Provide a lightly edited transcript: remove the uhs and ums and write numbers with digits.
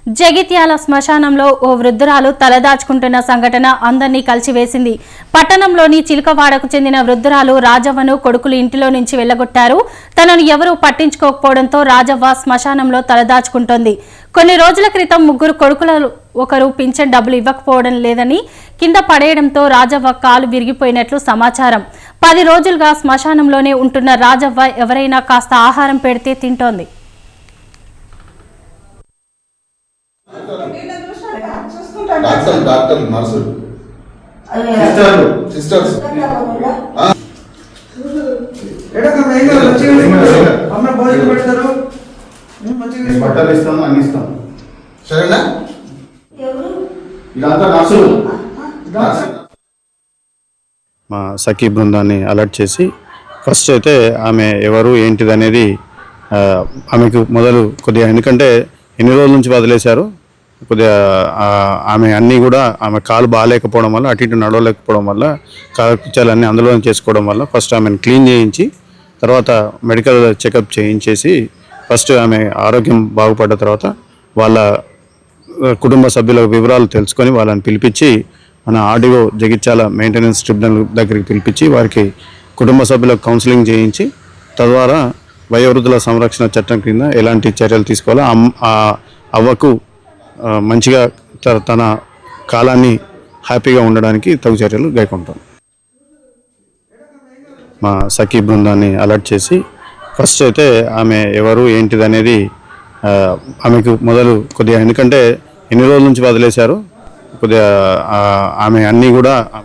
జగిత్యాల శ్మశానంలో ఓ వృద్ధురాలు తలదాచుకుంటున్న సంఘటన అందరినీ కలిచివేసింది. పట్టణంలోని చిలకవాడకు చెందిన వృద్ధురాలు రాజవ్వను కొడుకులు ఇంటిలో నుంచి వెళ్లగొట్టారు. తనను ఎవరూ పట్టించుకోకపోవడంతో రాజవ్వ శ్మశానంలో తలదాచుకుంటోంది. కొన్ని రోజుల క్రితం ముగ్గురు కొడుకులు ఒకరు పింఛన్ డబ్బులు ఇవ్వకపోవడం లేదని కింద పడేయడంతో రాజవ్వ కాలు విరిగిపోయినట్లు సమాచారం. 10 రోజులుగా శ్మశానంలోనే ఉంటున్న రాజవ్వ ఎవరైనా కాస్త ఆహారం పెడితే తింటోంది. డాక్టర్ నర్సు సిస్టర్స్ బట్టలు ఇస్తాను అన్ని ఇస్తాను సరేనా ఇదంతా నర్సులు మా సఖీ బృందాన్ని అలర్ట్ చేసి ఫస్ట్ అయితే ఆమె ఎవరు ఏంటిది అనేది ఆమెకు మొదలు కొద్దిగా ఎందుకంటే ఎన్ని రోజుల నుంచి వదిలేశారు కొద్దిగా ఆమె అన్నీ కూడా ఆమె కాలు బాగాలేకపోవడం వల్ల అటు ఇటు నడవలేకపోవడం వల్ల కాలకృత్యాలన్నీ అందులో చేసుకోవడం వల్ల ఫస్ట్ ఆమెను క్లీన్ చేయించి తర్వాత మెడికల్ చెకప్ చేయించేసి ఫస్ట్ ఆమె ఆరోగ్యం బాగుపడ్డ తర్వాత వాళ్ళ కుటుంబ సభ్యుల వివరాలు తెలుసుకొని వాళ్ళని పిలిపించి మన ఆర్డీఓ జగిత్యాల మెయింటెనెన్స్ ట్రిబ్యునల్ దగ్గరికి పిలిపించి వారికి కుటుంబ సభ్యులకు కౌన్సిలింగ్ చేయించి తద్వారా వయోవృద్ధుల సంరక్షణ చట్టం కింద ఎలాంటి చర్యలు తీసుకోవాలో అవ్వకు మంచిగా తన కాలాన్ని హ్యాపీగా ఉండడానికి తగు చర్యలు గైకొంటాం. మా సఖీ బృందాన్ని అలర్ట్ చేసి ఫస్ట్ అయితే ఆమె ఎవరు ఏంటిది అనేది ఆమెకు మొదలు కొద్దిగా ఎందుకంటే ఎన్ని రోజుల నుంచి వదిలేశారు కొద్దిగా ఆమె అన్నీ కూడా